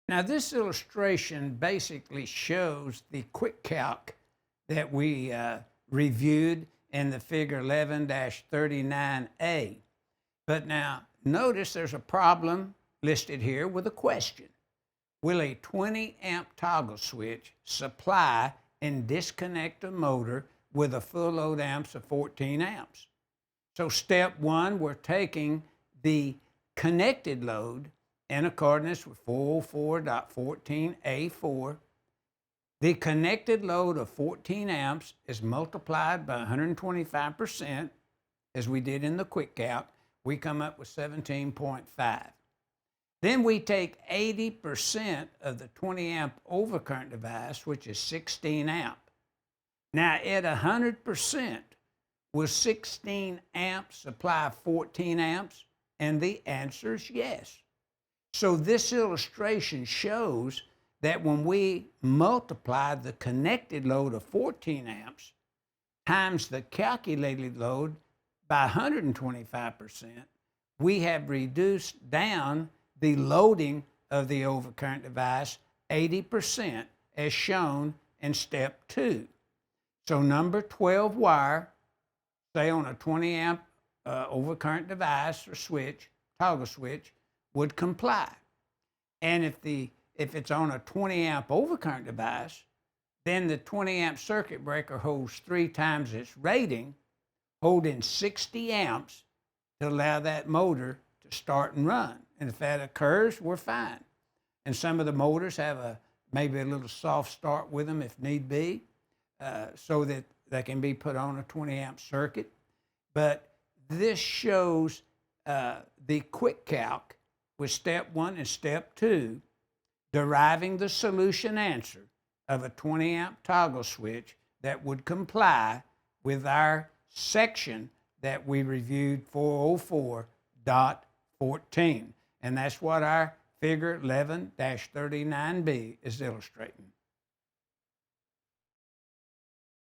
Now, this illustration basically shows the quick calc that we reviewed in the figure 11-39A. But now, notice there's a problem listed here with a question. Will a 20 amp toggle switch supply and disconnect a motor with a full load amps of 14 amps? So step one, we're taking the connected load in accordance with 404.14A4. The connected load of 14 amps is multiplied by 125%, as we did in the quick calc. We come up with 17.5. Then we take 80% of the 20 amp overcurrent device, which is 16 amp. Now at 100%, will 16 amps supply 14 amps? And the answer is yes. So this illustration shows that when we multiply the connected load of 14 amps times the calculated load by 125%, we have reduced down the loading of the overcurrent device 80%, as shown in step 2. So number 12 wire, say on a 20 amp overcurrent device or switch, toggle switch, would comply. And if it's on a 20 amp overcurrent device, then the 20 amp circuit breaker holds 3 times its rating, holding 60 amps to allow that motor to start and run. And if that occurs, we're fine. And some of the motors have maybe a little soft start with them if need be, so that they can be put on a 20 amp circuit. But this shows the quick calc with step 1 and step 2, deriving the solution answer of a 20 amp toggle switch that would comply with our section that we reviewed, 404.14. And that's what our figure 11-39B is illustrating.